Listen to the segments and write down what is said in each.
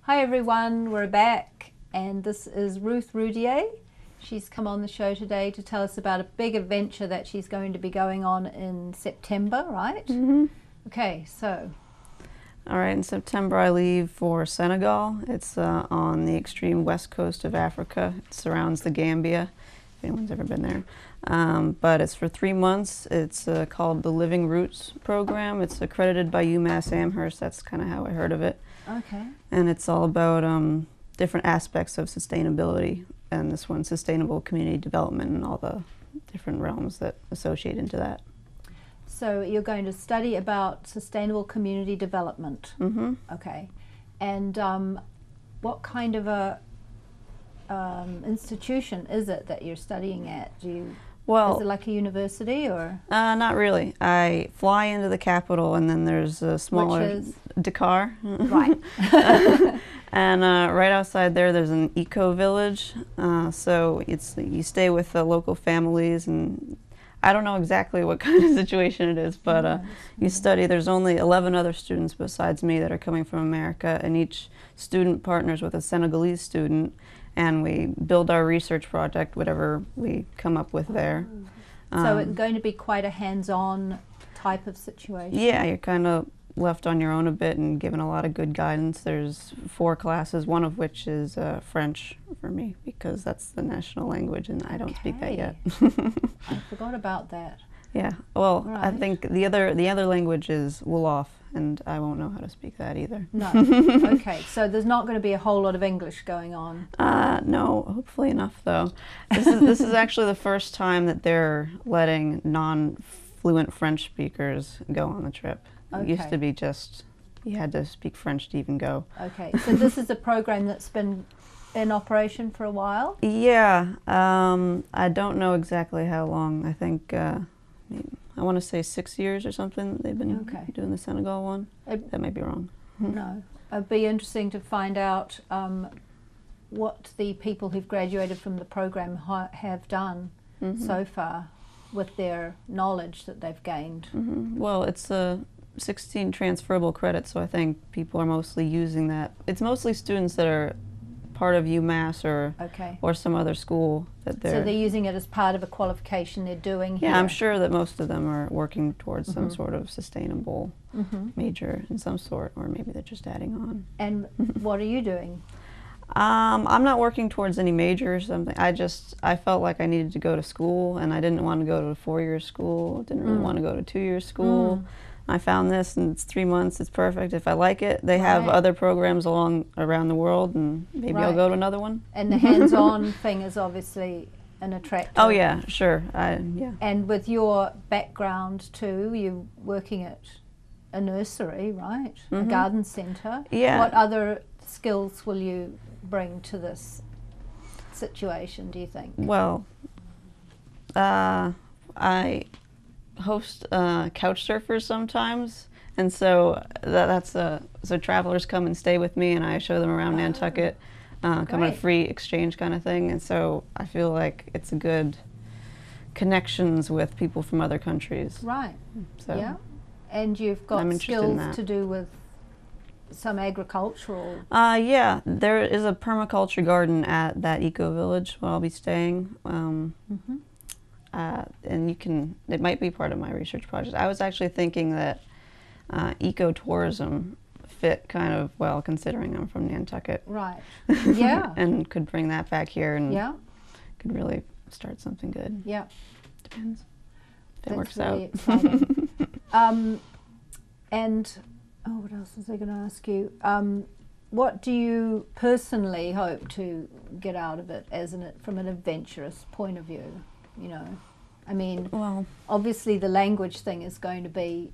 Hi everyone, we're back and this is Ruth Roudiez. She's come on the show today to tell us about a big adventure that she's going to be going on in September, right? Mm-hmm. Okay, so. All right, in September I leave for Senegal. It's on the extreme west coast of Africa. It surrounds the Gambia, if anyone's ever been there. But it's for 3 months. It's called the Living Roots program. It's accredited by UMass Amherst. That's kind of how I heard of it. Okay. And it's all about different aspects of sustainability, and this one, sustainable community development, and all the different realms that associate into that. So you're going to study about sustainable community development. Mm-hmm. Okay. And what kind of a institution is it that you're studying at? Is it like a university or? Not really. I fly into the capital, and then there's a smaller Which is? Dakar. Right. And right outside there's an eco-village. So you stay with the local families, and I don't know exactly what kind of situation it is, but you study. There's only 11 other students besides me that are coming from America, and each student partners with a Senegalese student, and we build our research project, whatever we come up with there. So it's going to be quite a hands-on type of situation? Yeah, you're kind of left on your own a bit and given a lot of good guidance. There's 4 classes, one of which is French for me, because that's the national language, and I don't speak that yet. I forgot about that. Yeah, well, right. I think the other language is Wolof, and I won't know how to speak that either. No. Okay, so there's not going to be a whole lot of English going on. No, hopefully enough though. This is actually the first time that they're letting non-fluent French speakers go on the trip. Okay. It used to be just you had to speak French to even go. Okay, so this is a program that's been in operation for a while? Yeah, I don't know exactly how long. I think I want to say 6 years or something they've been doing the Senegal one. That might be wrong. No. It'd be interesting to find out what the people who've graduated from the program have done so far with their knowledge that they've gained. Well, it's 16 transferable credits, so I think people are mostly using that. It's mostly students that are part of UMass or some other school that So they're using it as part of a qualification they're doing here? Yeah, I'm sure that most of them are working towards some sort of sustainable major in some sort, or maybe they're just adding on. And what are you doing? I'm not working towards any major or something. I felt like I needed to go to school, and I didn't want to go to a 4-year school. Didn't really want to go to a 2-year school. I found this, and it's 3 months. It's perfect. If I like it, they have other programs around the world, and maybe I'll go to another one. And the hands-on thing is obviously an attractor. Oh yeah, sure. Yeah. And with your background too, you're working at a nursery, right? A garden centre. Yeah. What other skills will you bring to this situation, do you think? Well, I host couch surfers sometimes, and so so travelers come and stay with me, and I show them around Nantucket, kind of a free exchange kind of thing, and so I feel like it's a good connections with people from other countries. Right. So yeah. And you've got skills to do with some agricultural. Yeah, there is a permaculture garden at that eco-village where I'll be staying. And it might be part of my research project. I was actually thinking that ecotourism fit kind of well, considering I'm from Nantucket. Right. Yeah. And could bring that back here and could really start something good. Yeah. Depends if it works really out. Exciting. And what else was I going to ask you? What do you personally hope to get out of it from an adventurous point of view? You know, I mean, well, obviously the language thing is going to be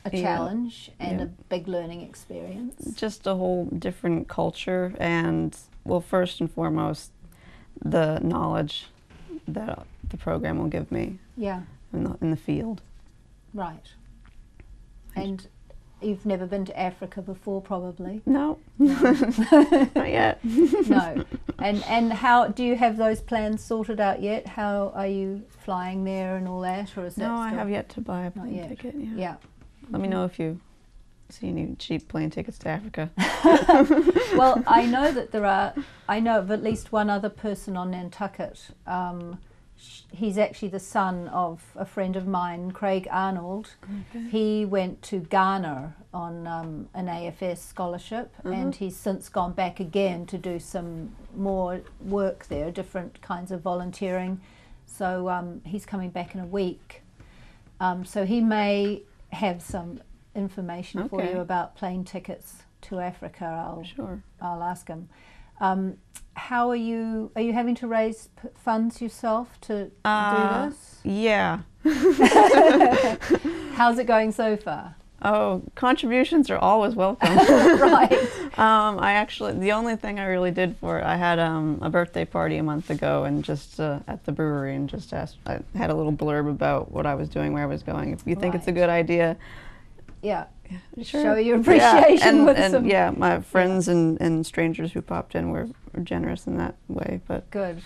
a challenge and a big learning experience. Just a whole different culture, and well, first and foremost, the knowledge that the program will give me. Yeah. In the field. Right. And you've never been to Africa before, probably? No. Not yet. No. And how do you have those plans sorted out yet? How are you flying there and all that, or is that No, I have yet to buy a plane ticket. Yeah. Let me know if you see any cheap plane tickets to Africa. Well, I know that I know of at least one other person on Nantucket. He's actually the son of a friend of mine, Craig Arnold. Okay. He went to Ghana on an AFS scholarship, and he's since gone back again to do some more work there, different kinds of volunteering. So he's coming back in a week. So he may have some information for you about plane tickets to Africa. I'll ask him. How are you having to raise funds yourself to do this? Yeah. How's it going so far? Oh, contributions are always welcome. Right. The only thing I really did for it, I had a birthday party a month ago, and just at the brewery, and just asked, I had a little blurb about what I was doing, where I was going. If you think it's a good idea, sure. Show your appreciation with some. Yeah, my friends and strangers who popped in were generous in that way. But good.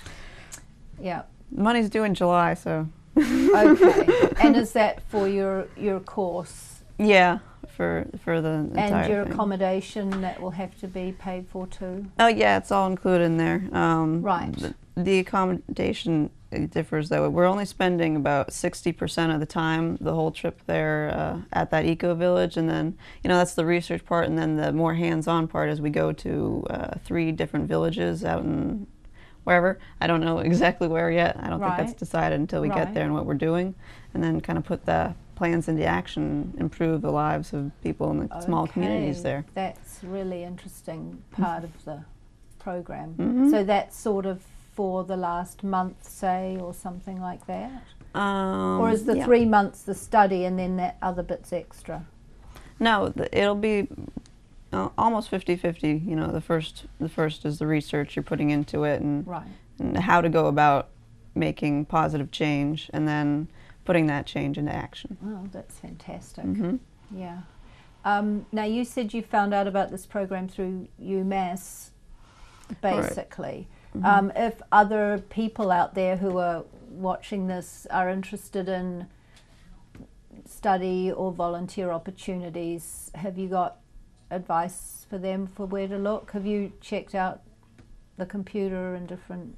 Yeah. Money's due in July, so. Okay. And is that for your course? Yeah, for the entire And your thing. Accommodation, that will have to be paid for too? Oh yeah, it's all included in there. Right. The accommodation differs though. We're only spending about 60% of the time, the whole trip there at that eco-village, and then, that's the research part, and then the more hands-on part is we go to 3 different villages out in wherever. I don't know exactly where yet. I don't think that's decided until we get there and what we're doing, and then kind of put the plans into action, improve the lives of people in the small communities there. That's really interesting part of the program. So that's sort of for the last month, say, or something like that? Or is the 3 months the study and then that other bit's extra? No, it'll be almost 50-50. The first is the research you're putting into it, and how to go about making positive change, and then putting that change into action. Oh, that's fantastic. Yeah. Now, you said you found out about this program through UMass, basically. If other people out there who are watching this are interested in study or volunteer opportunities, have you got advice for them for where to look? Have you checked out the computer and different...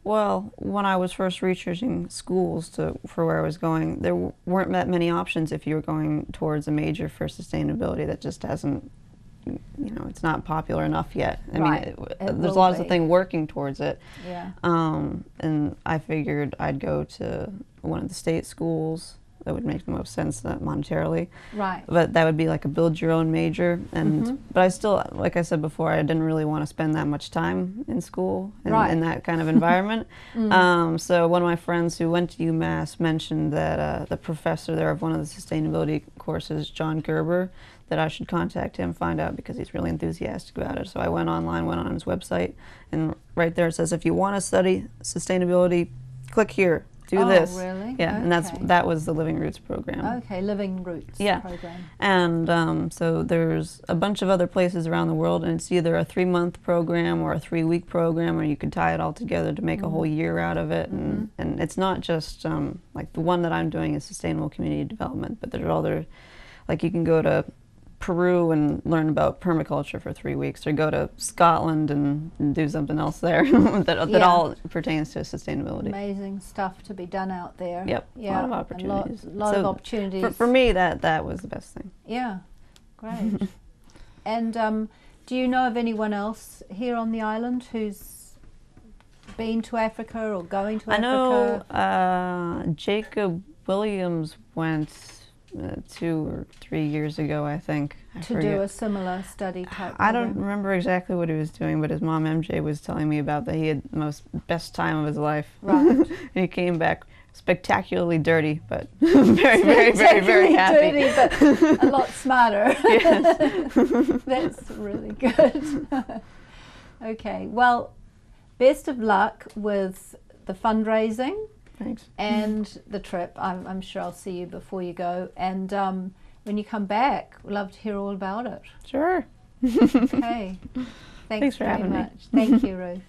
Well, when I was first researching schools for where I was going, there weren't that many options if you were going towards a major for sustainability. That just hasn't, it's not popular enough yet. I mean, there's lots of things working towards it. Yeah. And I figured I'd go to one of the state schools. That would make the most sense monetarily. Right. But that would be like a build your own major. And but I still, like I said before, I didn't really want to spend that much time in school in that kind of environment. So one of my friends who went to UMass mentioned that the professor there of one of the sustainability courses, John Gerber, that I should contact him, find out, because he's really enthusiastic about it. So I went online, went on his website, and right there it says, if you want to study sustainability, click here. Do this. Oh, really? Yeah, and that was the Living Roots program. Okay, Living Roots program. And so there's a bunch of other places around the world, and it's either a 3-month program or a 3-week program, or you could tie it all together to make a whole year out of it. And it's not just, like the one that I'm doing is Sustainable Community Development, but there's other, like you can go to Peru and learn about permaculture for 3 weeks, or go to Scotland and do something else there that all pertains to sustainability. Amazing stuff to be done out there. Yep, a lot of opportunities. A lot of opportunities. For me, that was the best thing. Yeah, great. And do you know of anyone else here on the island who's been to Africa or going to Africa? I know Jacob Williams went 2 or 3 years ago, I think. To do a similar study type I don't remember exactly what he was doing, but his mom MJ was telling me about that he had the best time of his life. Right. And he came back spectacularly dirty, but very, very, very, very happy. Dirty, but a lot smarter. Yes. That's really good. Okay, well, best of luck with the fundraising. Thanks. And the trip. I'm sure I'll see you before you go. And when you come back, we'd love to hear all about it. Sure. Okay. Thanks for very having me. much. Thank you, Ruth.